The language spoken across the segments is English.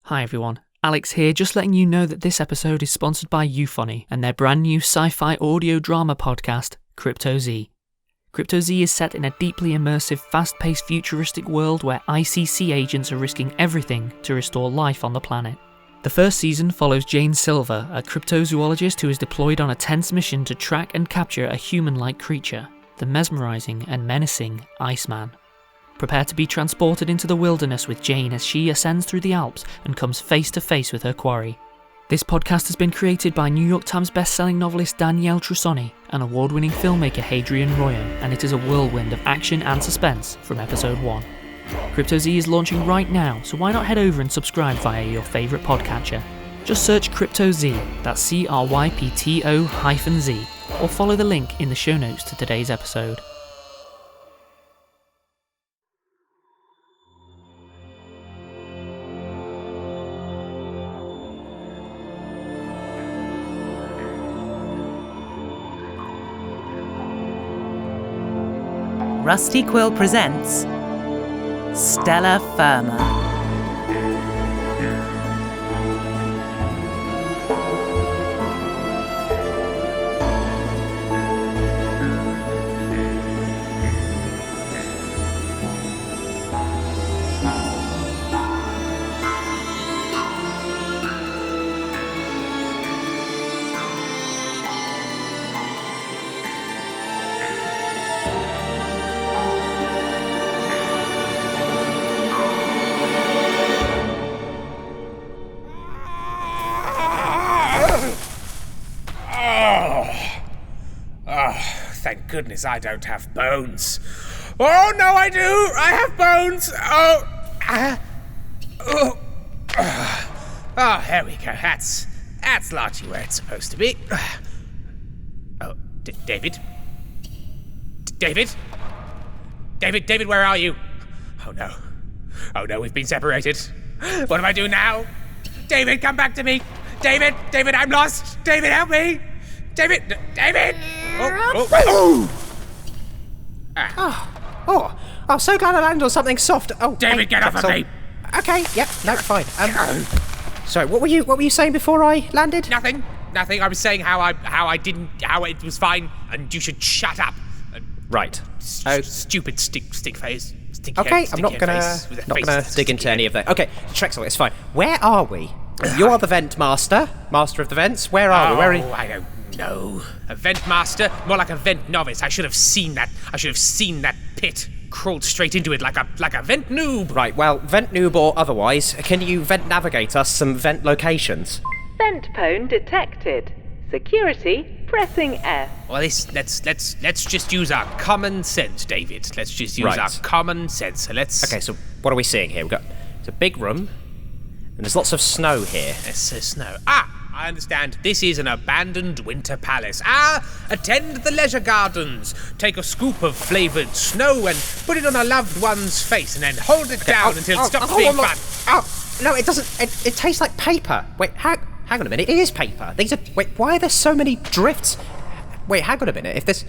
Hi everyone, Alex here, just letting you know that this episode is sponsored by Euphony and their brand new sci-fi audio drama podcast, CryptoZ. CryptoZ is set in a deeply immersive, fast-paced futuristic world where ICC agents are risking everything to restore life on the planet. The first season follows Jane Silver, a cryptozoologist who is deployed on a tense mission to track and capture a human-like creature, the mesmerising and menacing Iceman. Prepare to be transported into the wilderness with Jane as she ascends through the Alps and comes face to face with her quarry. This podcast has been created by New York Times best-selling novelist Danielle Trussoni and award-winning filmmaker Hadrian Royan, and it is a whirlwind of action and suspense from episode 1. CryptoZ is launching right now, so why not head over and subscribe via your favourite podcatcher? Just search CryptoZ, that's CRYPTO-Z, or follow the link in the show notes to today's episode. Rusty Quill presents Stellar FIRMA. Thank goodness I don't have bones. Oh, no, I do! I have bones! Oh, there we go. That's largely where it's supposed to be. Oh, David? David, where are you? Oh, no, we've been separated. What do I do now? David, come back to me! David, I'm lost! David, help me! David! I'm so glad I landed on something soft. Oh, David, get off of me! Okay, yep, no, fine. Sorry, what were you saying before I landed? Nothing. I was saying how it was fine, and you should shut up. Right. Stupid stick face. Okay, I'm not gonna dig into any of that. Okay, Trexel, it's fine. Where are we? You are the vent master of the vents. Where are we? Where are you? I don't know. A vent master? More like a vent novice. I should have seen that pit. Crawled straight into it like a vent noob. Right, well, vent noob or otherwise, can you vent navigate us some vent locations? Vent pone detected. Security pressing F. Well, let's just use our common sense, David. Let's just use our common sense. So Okay, so what are we seeing here? It's a big room, and there's lots of snow here. There's snow. I understand. This is an abandoned winter palace. Attend the leisure gardens. Take a scoop of flavoured snow and put it on a loved one's face and then hold it down until it stops being fun. No, it doesn't. It tastes like paper. Wait, hang on a minute. It is paper. Why are there so many drifts? Wait, hang on a minute.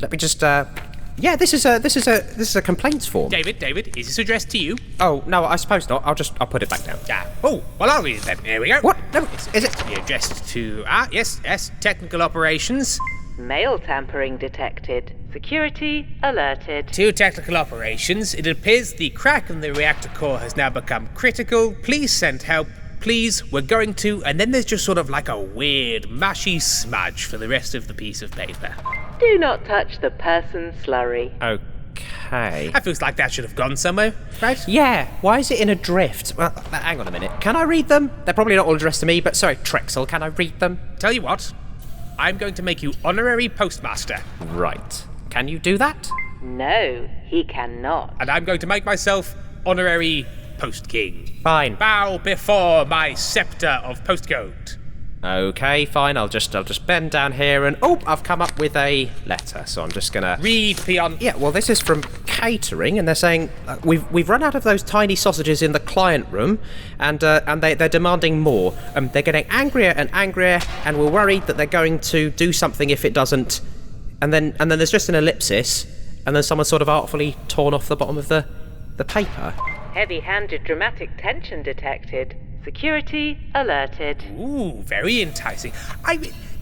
Let me just, yeah, this is a complaints form. David, is this addressed to you? Oh, no, I suppose not. I'll put it back down. Oh, well, I'll read it then. Here we go. What? No, is it? Addressed to, yes, technical operations. Mail tampering detected. Security alerted. To technical operations, it appears the crack in the reactor core has now become critical. Please send help. Please, we're going to, and then there's just sort of like a weird, mushy smudge for the rest of the piece of paper. Do not touch the person slurry. Okay. That feels like that should have gone somewhere, right? Yeah, why is it in a drift? Well, hang on a minute. Can I read them? They're probably not all addressed to me, but sorry, Trexel, can I read them? Tell you what, I'm going to make you honorary postmaster. Right. Can you do that? No, he cannot. And I'm going to make myself honorary Post King. Fine. Bow before my scepter of postcode. Okay, fine. I'll just bend down here and I've come up with a letter. So I'm just gonna read, peon. Yeah, well, this is from catering, and they're saying we've run out of those tiny sausages in the client room, and they're demanding more. They're getting angrier and angrier, and we're worried that they're going to do something if it doesn't. And then there's just an ellipsis, and then someone sort of artfully torn off the bottom of the paper. Heavy-handed dramatic tension detected. Security alerted. Ooh, very enticing.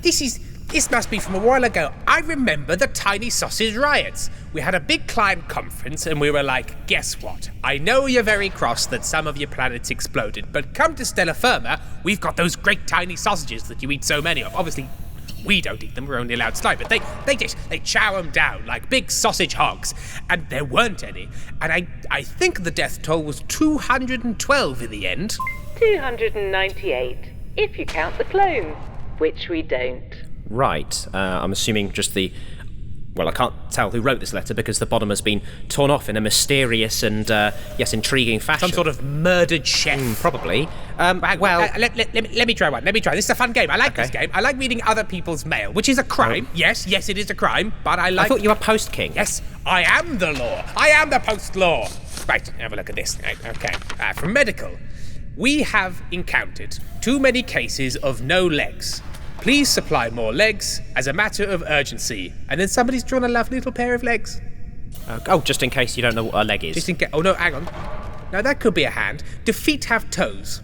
This must be from a while ago. I remember the tiny sausage riots. We had a big client conference and we were like, guess what? I know you're very cross that some of your planets exploded, but come to Stellar Firma, we've got those great tiny sausages that you eat so many of. Obviously, we don't eat them, we're only allowed slice, but they chow them down like big sausage hogs, and there weren't any. And I think the death toll was 212 in the end. 298, if you count the clones, which we don't. Right. I'm assuming just the... Well, I can't tell who wrote this letter because the bottom has been torn off in a mysterious and, intriguing fashion. Some sort of murdered chef. Probably. Let me try one. This is a fun game. I like this game. I like reading other people's mail, which is a crime. Oh. Yes, it is a crime, but I thought you were post-king. Yes, I am the law. I am the post-law. Right, have a look at this. Okay. From medical. We have encountered too many cases of no legs. Please supply more legs as a matter of urgency. And then somebody's drawn a lovely little pair of legs. Just in case you don't know what a leg is. Just in case. Oh, no, hang on. Now, that could be a hand. Do feet have toes?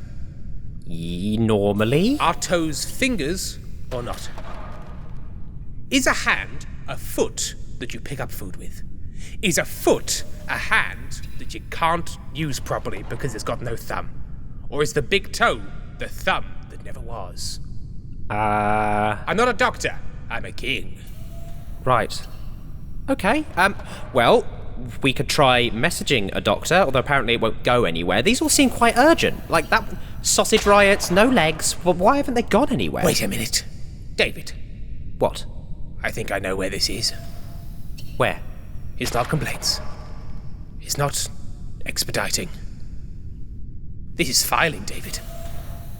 Normally. Are toes fingers or not? Is a hand a foot that you pick up food with? Is a foot a hand that you can't use properly because it's got no thumb? Or is the big toe the thumb that never was? I'm not a doctor. I'm a king. Right. Okay. Well, we could try messaging a doctor, although apparently it won't go anywhere. These all seem quite urgent. Like that sausage riots, no legs. Well, why haven't they gone anywhere? Wait a minute. David. What? I think I know where this is. Where? It's not complaints. It's not expediting. This is filing, David.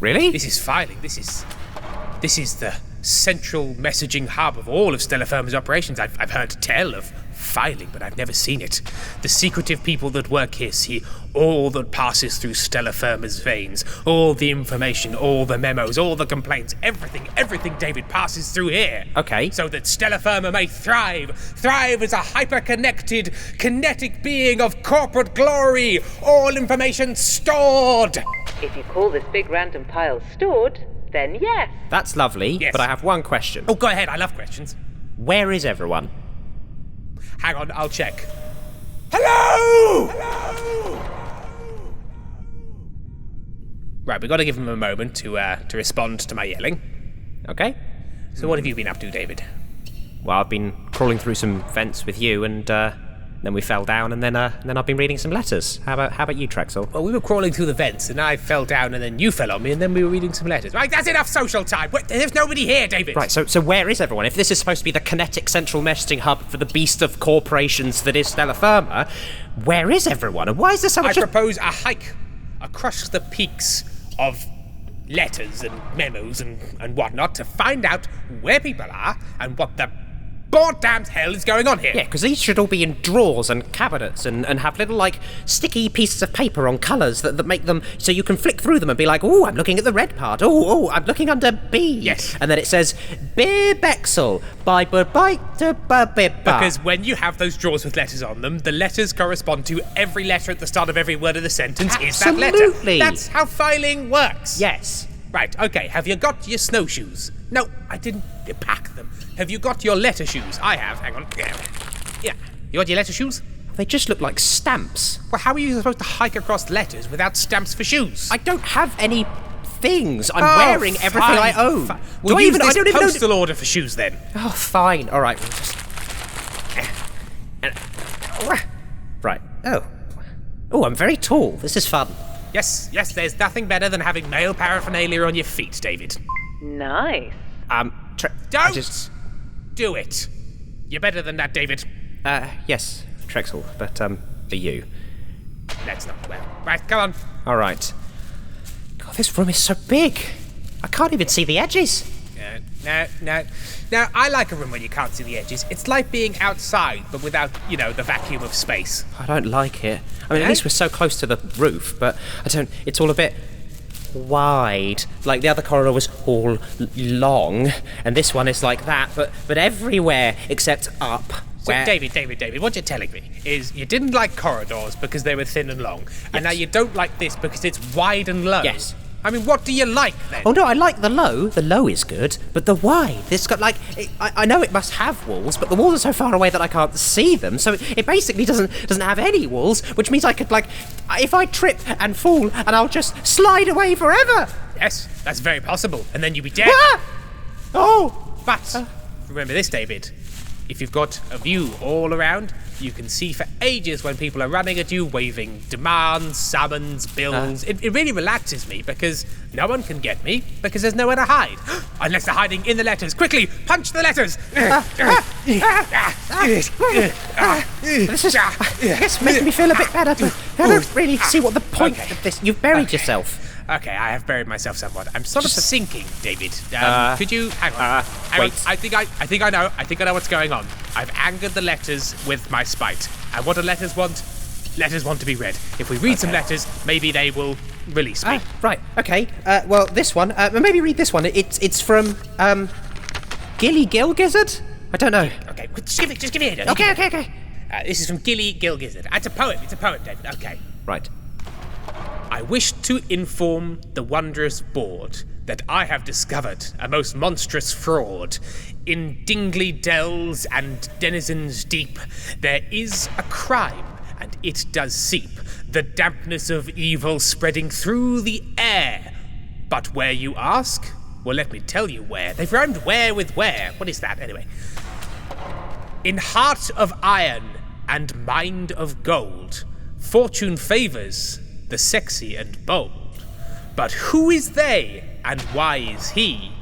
Really? This is filing. This is the central messaging hub of all of Stellar Firma's operations. I've heard tell of filing, but I've never seen it. The secretive people that work here see all that passes through Stellar Firma's veins. All the information, all the memos, all the complaints, everything, David, passes through here. Okay. So that Stellar Firma may thrive as a hyper-connected, kinetic being of corporate glory. All information stored. If you call this big random pile stored, then yes. That's lovely, yes. But I have one question. Oh, go ahead, I love questions. Where is everyone? Hang on, I'll check. Hello! Right, we've got to give him a moment to respond to my yelling. Okay. So what have you been up to, David? Well, I've been crawling through some vents with you, and then we fell down, and then I've been reading some letters. How about you, Trexel? Well, we were crawling through the vents, and I fell down, and then you fell on me, and then we were reading some letters. Right, that's enough social time. There's nobody here, David. Right, so where is everyone? If this is supposed to be the kinetic central messaging hub for the beast of corporations that is Stellar Firma, where is everyone? And why is there so much... I propose a hike across the peaks of letters and memos and whatnot to find out where people are and what the goddamn hell is going on here. Yeah, because these should all be in drawers and cabinets and have little, like, sticky pieces of paper on colours that make them so you can flick through them and be like, oh, I'm looking at the red part. Oh, I'm looking under B. Yes. And then it says, Beer Bexel, by bite to Because when you have those drawers with letters on them, the letters correspond to every letter at the start of every word of the sentence. Absolutely. Is that letter. That's how filing works. Yes. Right, okay, have you got your snowshoes? No, I didn't pack them. Have you got your letter shoes? I have, hang on. Yeah, you got your letter shoes? They just look like stamps. Well, how are you supposed to hike across letters without stamps for shoes? I don't have any things. I'm wearing everything I own. We'll use this postal order for shoes then. Oh, fine. All right. Right. Oh, I'm very tall. This is fun. Yes, there's nothing better than having male paraphernalia on your feet, David. Nice. Don't do it. You're better than that, David. Yes, Trexel, but, for you. That's not well. Right, come on. All right. God, this room is so big. I can't even see the edges. No. Now, I like a room where you can't see the edges. It's like being outside, but without, the vacuum of space. I don't like it. I mean, at least we're so close to the roof, but it's all a bit wide. Like, the other corridor was all long, and this one is like that, but everywhere except up. So, David, what you're telling me is you didn't like corridors because they were thin and long, and now you don't like this because it's wide and low. Yes. I mean, what do you like, then? Oh, no, I like the low. The low is good. But the wide, this got, like... I know it must have walls, but the walls are so far away that I can't see them. So it basically doesn't have any walls, which means I could, like... If I trip and fall, and I'll just slide away forever. Yes, that's very possible. And then you'll be dead. Ah! Oh! But remember this, David. If you've got a view all around, you can see for ages when people are running at you, waving demands, summons, bills. It really relaxes me because no one can get me because there's nowhere to hide. Unless they're hiding in the letters. Quickly, punch the letters! It's making me feel a bit better, but I don't really see what the point of this... You've buried yourself. Okay, I have buried myself somewhat. I'm sort of sinking, David. Could you hang on? Wait. I think I know. I think I know what's going on. I've angered the letters with my spite. And what do letters want? Letters want to be read. If we read some letters, maybe they will release me. Right. Okay. Well, this one. Maybe read this one. It's from Gilly Gilgizzard. I don't know. Okay. Just give me it. Okay. This is from Gilly Gilgizzard. It's a poem. It's a poem, David. Okay. Right. I wish to inform the wondrous board that I have discovered a most monstrous fraud. In Dingley dells and denizens deep, there is a crime, and it does seep, the dampness of evil spreading through the air. But where, you ask? Well, let me tell you where. They've rhymed where with where. What is that, anyway? In heart of iron and mind of gold, fortune favours the sexy and bold. But who is they, and why is he?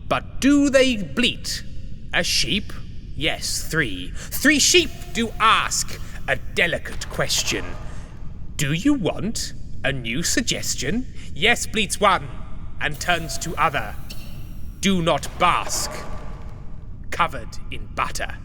But do they bleat? A sheep? Yes, 3. 3 sheep do ask a delicate question. Do you want a new suggestion? Yes, bleats one, and turns to other. Do not bask, covered in butter.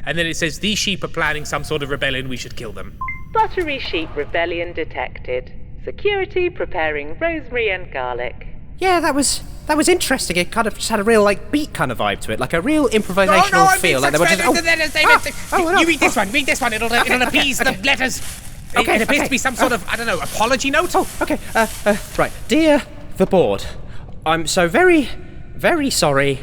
And then it says, these sheep are planning some sort of rebellion, we should kill them. Buttery sheep rebellion detected. Security preparing rosemary and garlic. Yeah, that was interesting. It kind of just had a real, like, beat kind of vibe to it, like a real improvisational feel. Like they were just, You read this one. Read this one. It'll appease the letters. Okay, it appears to be some sort of, I don't know, apology note. Oh, okay. Right, dear the board, I'm so very, very sorry.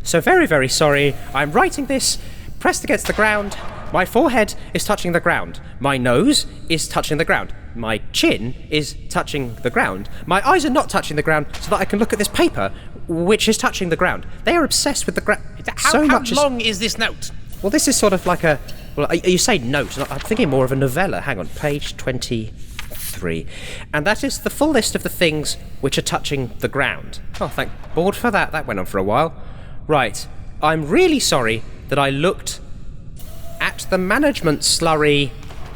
So very, very sorry. I'm writing this pressed against the ground. My forehead is touching the ground. My nose is touching the ground. My chin is touching the ground. My eyes are not touching the ground so that I can look at this paper, which is touching the ground. They are obsessed with the ground. How long is this note? Well, this is sort of like a... Well, you say note. I'm thinking more of a novella. Hang on, page 23. And that is the full list of the things which are touching the ground. Oh, thank board for that. That went on for a while. Right. I'm really sorry that I looked at the management slurry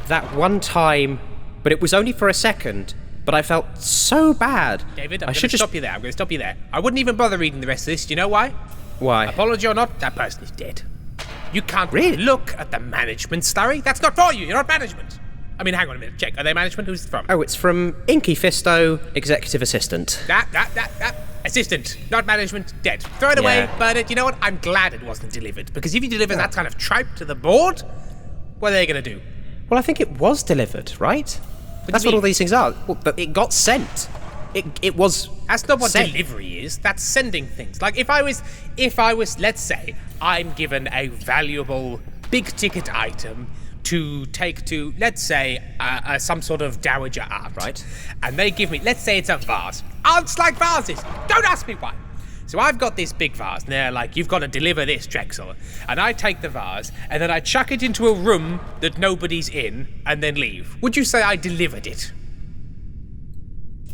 that one time, but it was only for a second, but I felt so bad. David, I'm going to stop you there. I wouldn't even bother reading the rest of this. Do you know why? Why? Apology or not, that person is dead. You can't really look at the management slurry. That's not for you. You're not management. I mean, hang on a minute. Check. Are they management? Who's it from? Oh, it's from Inky Fisto, executive assistant. That assistant, not management, dead. Throw it away, burn it. You know what? I'm glad it wasn't delivered, because if you deliver that kind of tripe to the board, what are they going to do? Well, I think it was delivered, right? That's what all these things are. Well, but it got sent. It was. That's not what sent. Delivery is. That's sending things. Like if I was, let's say, I'm given a valuable big ticket item to take to, let's say, some sort of dowager aunt, right? And they give me, let's say it's a vase. Aunts like vases. Don't ask me why. So I've got this big vase, and they're like, you've got to deliver this, Trexel. And I take the vase, and then I chuck it into a room that nobody's in, and then leave. Would you say I delivered it?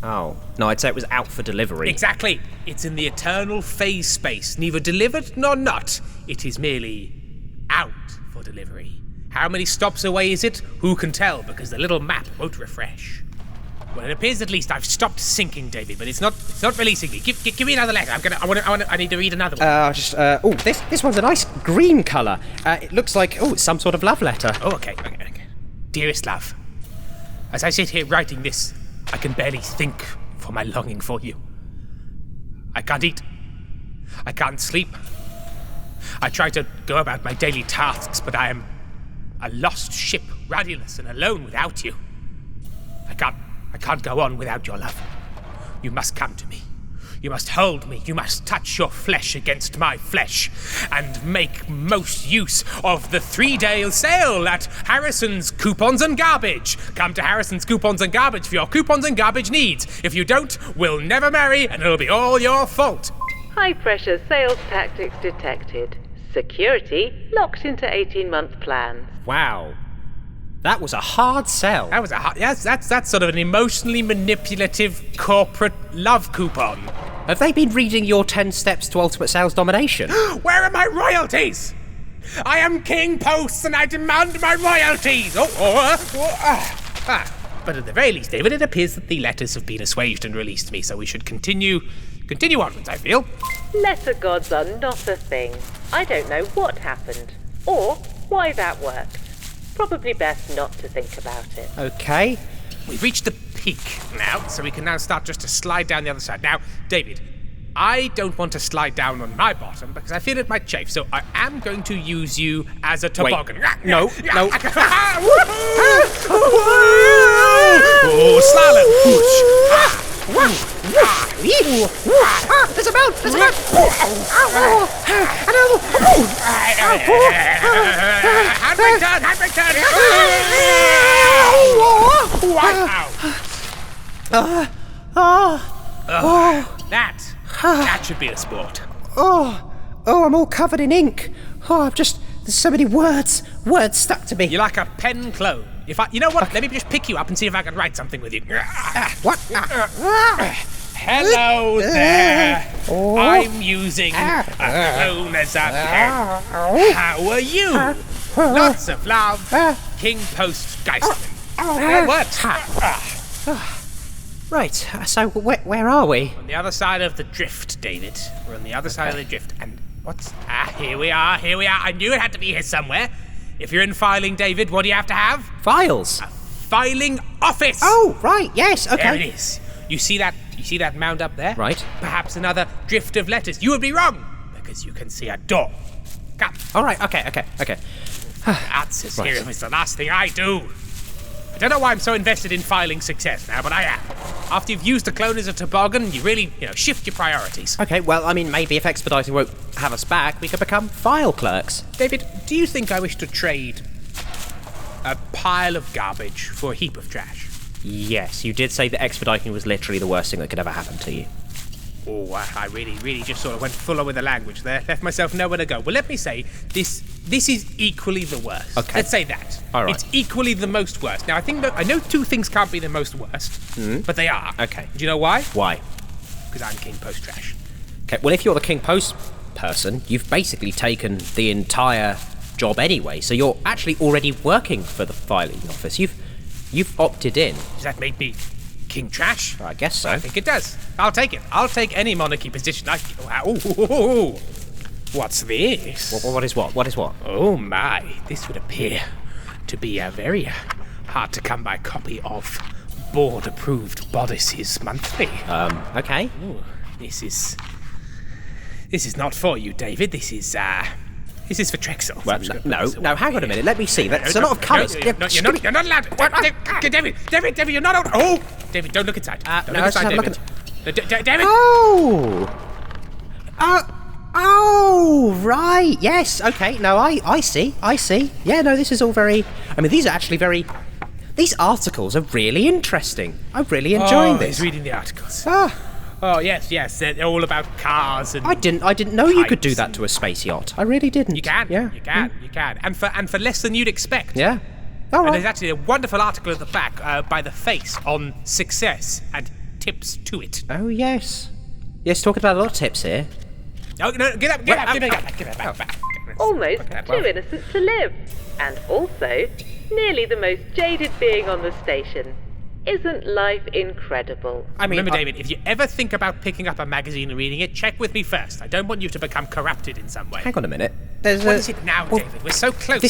Oh. No, I'd say it was out for delivery. Exactly. It's in the eternal phase space, neither delivered nor not. It is merely out for delivery. How many stops away is it? Who can tell, because the little map won't refresh. Well, it appears at least I've stopped sinking, David, but it's not releasing me. Give me another letter. I need to read another one. This one's a nice green colour. It looks like, it's some sort of love letter. Oh, okay. Dearest love, as I sit here writing this, I can barely think for my longing for you. I can't eat. I can't sleep. I try to go about my daily tasks, but I am a lost ship, rudderless and alone without you. I can't go on without your love. you must come to me. You must hold me, you must touch your flesh against my flesh, and make most use of the 3-day sale at Harrison's Coupons and Garbage. Come to Harrison's Coupons and Garbage for your coupons and garbage needs. If you don't, we'll never marry, and it'll be all your fault. High-pressure sales tactics detected. Security locked into 18-month plans. Wow. That was a hard sell. That was yes, that's sort of an emotionally manipulative corporate love coupon. Have they been reading your 10 steps to ultimate sales domination? Where are my royalties? I am King Post and I demand my royalties! But at the very least, David, it appears that the letters have been assuaged and released me, so we should continue onwards, I feel. Letter gods are not a thing. I don't know what happened, or why that worked. Probably best not to think about it. Okay. We've reached the peak now, so we can now start just to slide down the other side. Now, David, I don't want to slide down on my bottom because I feel it might chafe, so I am going to use you as a toboggan. Wait. No. Oh, slalom. There's a mount! There's a mount! Handbrake turn! That should be a sport. Oh, I'm all covered in ink. There's so many words stuck to me. You're like a pen clone. You know what? Let me just pick you up and see if I can write something with you. What? Hello there. I'm using a clone as a pen. How are you? Lots of love. King Post Geistman. What? Right, so where are we? On the other side of the drift, David. We're on the other side of the drift. And what's... here we are. I knew it had to be here somewhere. If you're in filing, David, what do you have to have? Files. A filing office. Oh, right, yes, okay. There it is. You see that mound up there? Right. Perhaps another drift of letters. You would be wrong, because you can see a door. Come. All right, okay. Answers here is the last thing I do. I don't know why I'm so invested in filing success now, but I am. After you've used a clone as a toboggan, you really, shift your priorities. Okay, well, I mean, maybe if Expediting won't have us back, we could become file clerks. David, do you think I wish to trade a pile of garbage for a heap of trash? Yes, you did say that Expediting was literally the worst thing that could ever happen to you. Oh, I really just sort of went fuller with the language there. Left myself nowhere to go. Well, let me say, this is equally the worst. Okay. Let's say that. All right. It's equally the most worst. Now, I know two things can't be the most worst, but they are. Okay. Do you know why? Why? Because I'm King Post Trash. Okay, well, if you're the King Post person, you've basically taken the entire job anyway, so you're actually already working for the filing office. You've opted in. Does that make me King Trash? I guess so. I think it does. I'll take it. I'll take any monarchy position. What's this? What is what? What is what? Oh my, this would appear to be a very hard-to-come-by copy of Board-Approved Bodices Monthly. Okay. Ooh, this is not for you, David. This is for Trexel. Well, no, hang on a minute. Let me see. That's a lot of colours. You're not allowed to. David, you're not allowed. Oh, David, don't look inside. Don't look inside, David. David! Oh, right. Yes. Okay. No, I see. Yeah, no, this is all very... I mean, these are actually these articles are really interesting. I'm really enjoying this. He's reading the articles. Oh, yes. They're all about cars and... I didn't know you could do that to a space yacht. I really didn't. You can. Yeah. You can. And for less than you'd expect. Yeah. All right. And there's actually a wonderful article at the back by The Face on success and tips to it. Oh, yes. Yes, talking about a lot of tips here. Oh, no, get up, give it back. Almost too innocent to live. And also, nearly the most jaded being on the station. Isn't life incredible? I mean, remember, David, if you ever think about picking up a magazine and reading it, check with me first. I don't want you to become corrupted in some way. Hang on a minute. What is it now, David? We're so close.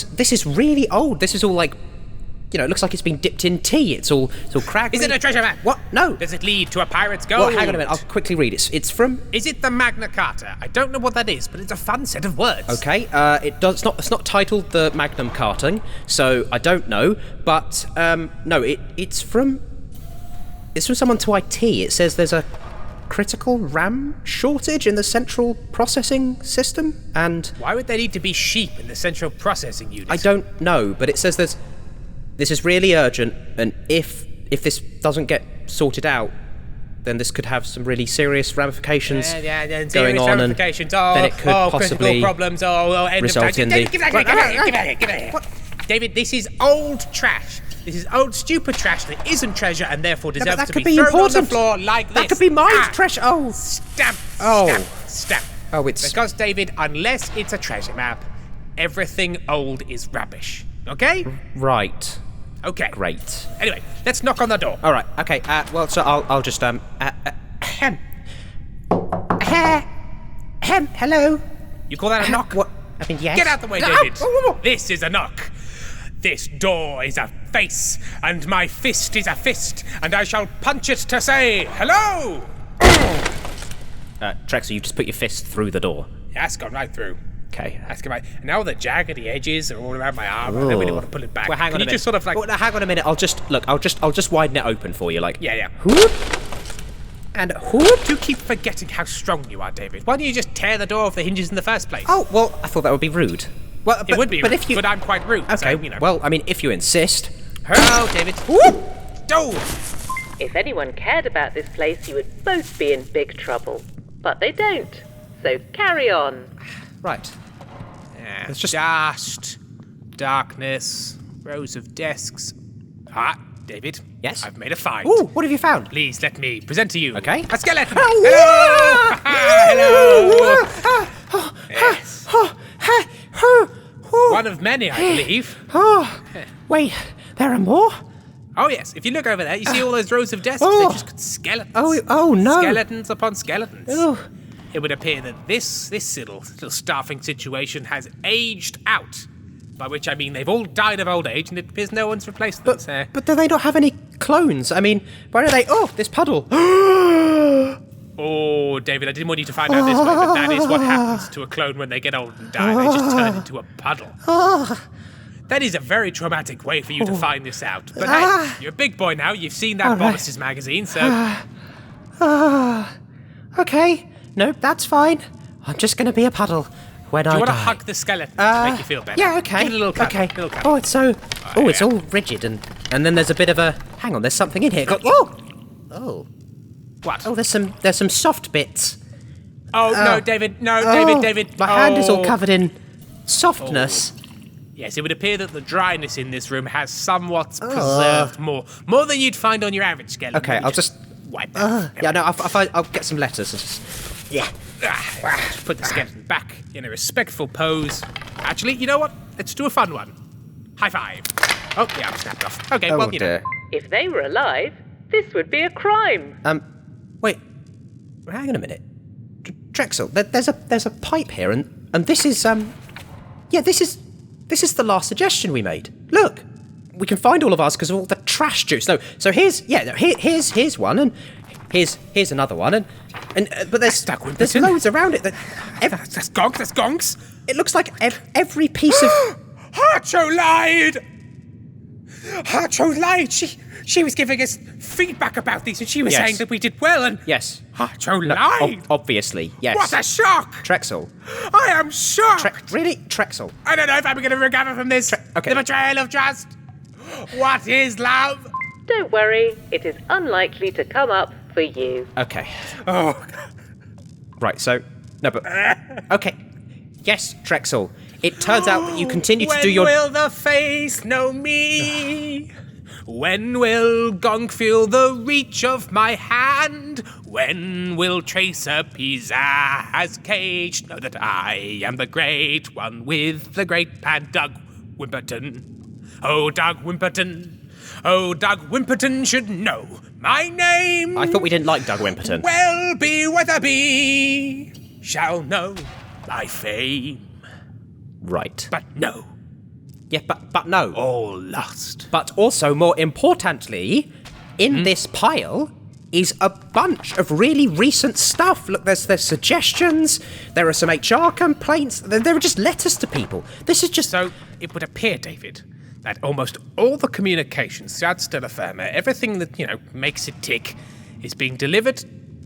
This is really old. This is all like, it looks like it's been dipped in tea. It's all cracked. Is it a treasure map? What? No. Does it lead to a pirate's gold? Well, hang on a minute. I'll quickly read it. It's from... Is it the Magna Carta? I don't know what that is, but it's a fun set of words. Okay. It's not titled the Magnum Carting, so I don't know. But no, it's from... It's from someone to IT. It says there's a critical RAM shortage in the central processing system, and... Why would there need to be sheep in the central processing unit? I don't know, but it says this is really urgent, and if this doesn't get sorted out, then this could have some really serious ramifications going on, and then it could possibly problems, end result of in time. the... Give it here. David, this is old trash. This is old, stupid trash that isn't treasure and therefore deserves to be thrown on the floor like this. That could be my treasure. Oh. Stamp. Oh, it's... Because, David, unless it's a treasure map, everything old is rubbish. Okay? Right. Okay. Great. Anyway, let's knock on the door. All right. Okay. Well, so I'll just hello. You call that a knock? What? I mean, yes. Get out the way, David. This is a knock. This door is a face, and my fist is a fist, and I shall punch it to say hello. Trexel, you've just put your fist through the door. Yeah, that's gone right through. Okay. That's gone right. And now the jaggedy edges are all around my arm. I don't really want to pull it back. Well, hang on a minute. Just sort of like... Well, hang on a minute. I'll just widen it open for you, like. Yeah. Whoop. And whoop. Do keep forgetting how strong you are, David. Why don't you just tear the door off the hinges in the first place? Oh, well, I thought that would be rude. Well, it would be rude, if you... but I'm quite rude. Okay, so, you know. Well, I mean, if you insist. Hello, David. Whoop! Door! If anyone cared about this place, you would both be in big trouble. But they don't. So carry on. Right. Yeah, it's just... Dust, darkness, rows of desks. David. Yes? I've made a find. Ooh, what have you found? Please let me present to you. Okay. A skeleton. Oh, Hello. Yes. One of many, I believe. Wait, there are more? Oh, yes. If you look over there, you see all those rows of desks. They're just skeletons. Oh, no. Skeletons upon skeletons. Oh. It would appear that this little staffing situation has aged out. By which I mean they've all died of old age, and it appears no one's replaced them. But do they not have any clones? I mean, why do they... Oh, this puddle. Oh, David, I didn't want you to find out this way, but that is what happens to a clone when they get old and die. They just turn into a puddle. That is a very traumatic way for you to find this out. But hey, you're a big boy now. You've seen that Bobbis's magazine, so... Okay. Nope, that's fine. I'm just going to be a puddle when I die. Do you want to hug the skeleton to make you feel better? Yeah, okay. Give it a little cuddle. Okay. Little cuddle. Oh, it's so... Oh, it's all rigid, and then there's a bit of a... Hang on, there's something in here. Oh. What? Oh, there's some soft bits. Oh, no, David. No, David. My hand is all covered in softness. Yes, it would appear that the dryness in this room has somewhat preserved more than you'd find on your average skeleton. Okay, I'll just wipe that. Yeah, no, I'll get some letters. Yeah. Put the skeleton back in a respectful pose. Actually, you know what? Let's do a fun one. High five. Oh, yeah, I'm snapped off. Okay, well, you know. If they were alive, this would be a crime. Wait. Hang on a minute. Trexel, there's a pipe here, and this is this is the last suggestion we made. Look, we can find all of ours because of all the trash juice. No, so here's one, and here's another one, but there's loads around it. That's gonks. It looks like every piece of... Hartro lied. She was giving us feedback about these, and she was saying that we did well, and... Yes. Hartro lied! Obviously, yes. What a shock! Trexel. I am shocked! Really? Trexel? I don't know if I'm going to recover from this. Okay. The betrayal of trust. What is love? Don't worry, it is unlikely to come up for you. Okay. Oh. Right, so... No, but... Okay. Yes, Trexel. It turns out that you continue to do your... When will the face know me? When will Gonk feel the reach of my hand? When will Tracer Pizza's cage know that I am the great one with the great pan Doug Wimperton? Oh, Doug Wimperton. Oh, Doug Wimperton should know my name. I thought we didn't like Doug Wimperton. Welby Weatherby shall know my fame. Right. But no. Yeah, but no. All lost. But also, more importantly, in this pile is a bunch of really recent stuff. Look, there's suggestions, there are some HR complaints, there are just letters to people. This is just... So, it would appear, David, that almost all the communications throughout Stellar Firma, everything that, makes it tick, is being delivered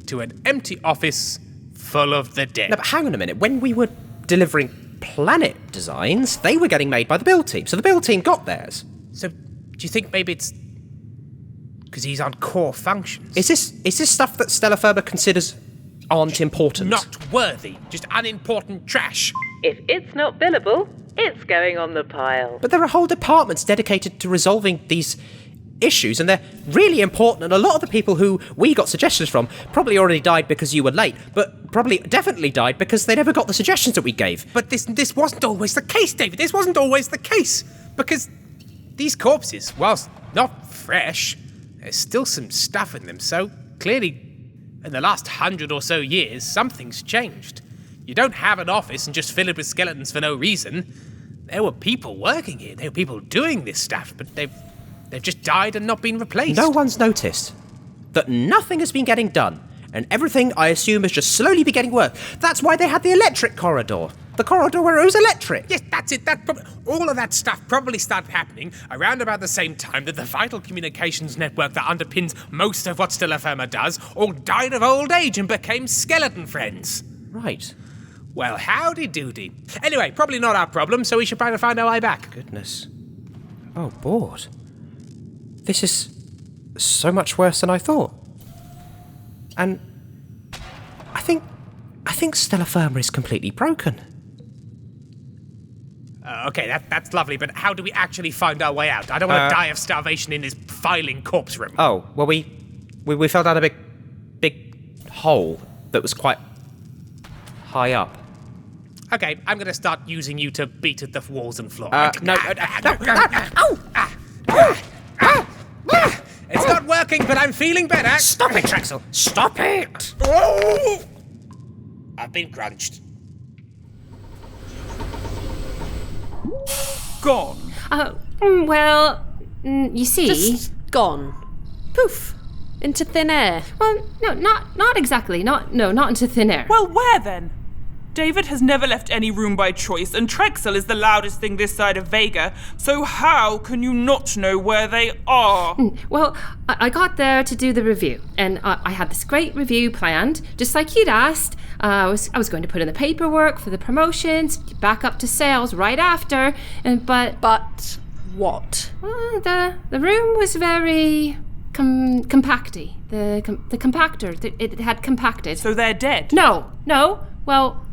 to an empty office full of the dead. No, but hang on a minute. When we were delivering planet designs, they were getting made by the build team, so the build team got theirs. So, do you think maybe it's because he's on core functions? Is this stuff that Stellar Firma considers aren't important? Not worthy, just unimportant trash. If it's not billable, it's going on the pile. But there are whole departments dedicated to resolving these issues, and they're really important, and a lot of the people who we got suggestions from probably already died because you were late, but definitely died because they never got the suggestions that we gave. But this wasn't always the case, David. This wasn't always the case. Because these corpses, whilst not fresh, there's still some stuff in them, so clearly in the last 100 or so years, something's changed. You don't have an office and just fill it with skeletons for no reason. There were people working here, there were people doing this stuff, but they've just died and not been replaced. No one's noticed that nothing has been getting done, and everything, I assume, has just slowly been getting worse. That's why they had the electric corridor. The corridor where it was electric. Yes, that's it. All of that stuff probably started happening around about the same time that the vital communications network that underpins most of what Stellar Firma does all died of old age and became skeleton friends. Right. Well, howdy doody. Anyway, probably not our problem, so we should try to find our way back. Goodness. Oh, bored. This is so much worse than I thought. And I think Stellar Firma is completely broken. Okay, that's lovely, but how do we actually find our way out? I don't want to die of starvation in this filing corpse room. Oh, well, we fell down a big hole that was quite high up. Okay, I'm going to start using you to beat at the walls and floor. No. It's not working, but I'm feeling better. Stop it, Trexel! Stop it! Oh! I've been crunched. Gone. You see... Just gone. Poof. Into thin air. Well, no, not exactly. Not into thin air. Well, where then? David has never left any room by choice, and Trexel is the loudest thing this side of Vega, so how can you not know where they are? Well, I got there to do the review, and I had this great review planned, just like you'd asked. I was going to put in the paperwork for the promotions, back up to sales right after, but what? The room was very compacty. The compactor, it had compacted. So they're dead? No. Well,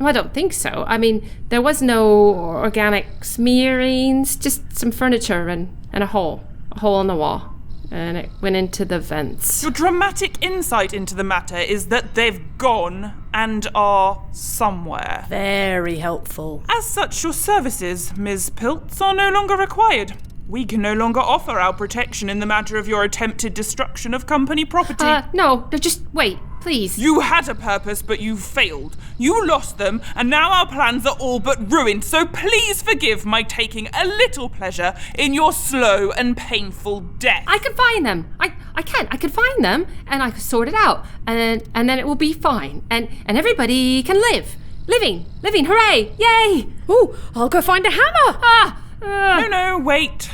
I don't think so. I mean, there was no organic smearings, just some furniture and a hole in the wall. And it went into the vents. Your dramatic insight into the matter is that they've gone and are somewhere. Very helpful. As such, your services, Ms. Piltz, are no longer required. We can no longer offer our protection in the matter of your attempted destruction of company property. No, just wait, please. You had a purpose, but you failed. You lost them, and now our plans are all but ruined, so please forgive my taking a little pleasure in your slow and painful death. I could find them. I could find them, and I could sort it out, and then it will be fine, and everybody can live. Living, hooray, yay! Ooh, I'll go find a hammer! No, wait.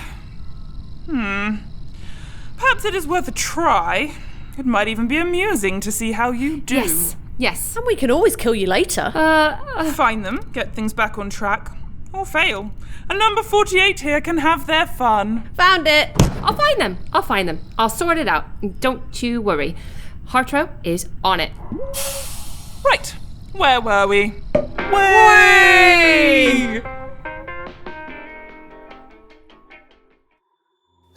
Perhaps it is worth a try. It might even be amusing to see how you do. Yes. And we can always kill you later. Find them, get things back on track, or fail. And number 48 here can have their fun. Found it. I'll find them. I'll sort it out. Don't you worry. Hartro is on it. Right. Where were we? Way!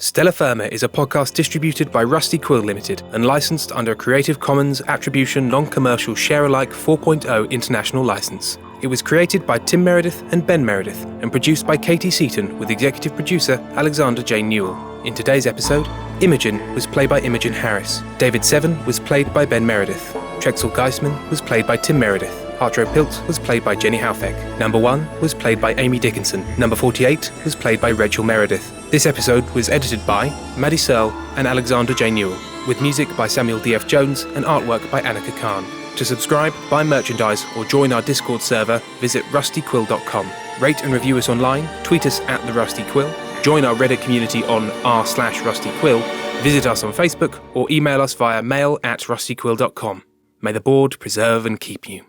Stellar Firma is a podcast distributed by Rusty Quill Limited and licensed under a Creative Commons Attribution Non-Commercial Share-alike 4.0 international license. It was created by Tim Meredith and Ben Meredith and produced by Katie Seaton with executive producer Alexander J. Newall. In today's episode, Imogen was played by Imogen Harris. David Seven was played by Ben Meredith. Trexel Geistman was played by Tim Meredith. Hartro Piltz was played by Jenny Haufek. Number 1 was played by Amy Dickinson. Number 48 was played by Rachel Meredith. This episode was edited by Maddy Searle and Alexander J. Newall, with music by Samuel D.F. Jones and artwork by Anika Khan. To subscribe, buy merchandise, or join our Discord server, visit rustyquill.com. Rate and review us online, tweet us at TheRustyQuill, Join our Reddit community on r/rustyquill, visit us on Facebook, or email us via mail@rustyquill.com. May the board preserve and keep you.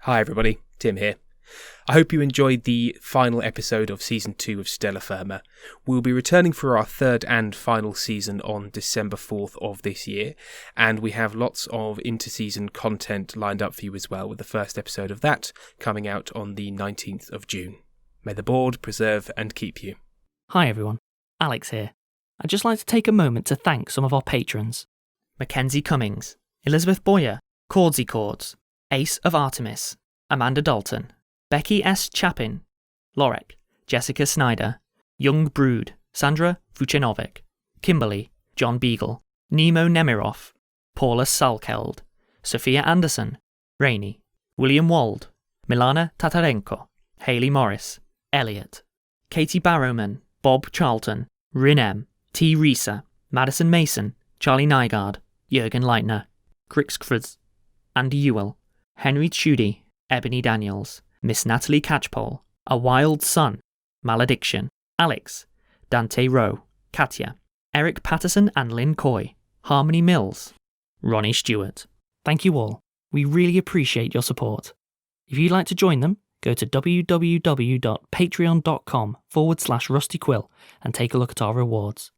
Hi everybody, Tim here. I hope you enjoyed the final episode of Season 2 of Stellar Firma. We'll be returning for our third and final season on December 4th of this year, and we have lots of inter-season content lined up for you as well, with the first episode of that coming out on the 19th of June. May the board preserve and keep you. Hi everyone, Alex here. I'd just like to take a moment to thank some of our patrons. Mackenzie Cummings, Elizabeth Boyer, Cordsy Cords, Ace of Artemis, Amanda Dalton, Becky S. Chapin, Lorek, Jessica Snyder, Young Brood, Sandra Vucinovic, Kimberly, John Beagle, Nemo Nemiroff, Paula Salkeld, Sophia Anderson, Rainey, William Wald, Milana Tatarenko, Hayley Morris, Elliot, Katie Barrowman, Bob Charlton, Rin M, T. Risa, Madison Mason, Charlie Nygaard, Jürgen Leitner, Crixfrids, Andy Ewell, Henry Tschudi, Ebony Daniels, Miss Natalie Catchpole, A Wild Sun, Malediction, Alex, Dante Rowe, Katya, Eric Patterson and Lynn Coy, Harmony Mills, Ronnie Stewart. Thank you all. We really appreciate your support. If you'd like to join them, go to www.patreon.com/rustyquill and take a look at our rewards.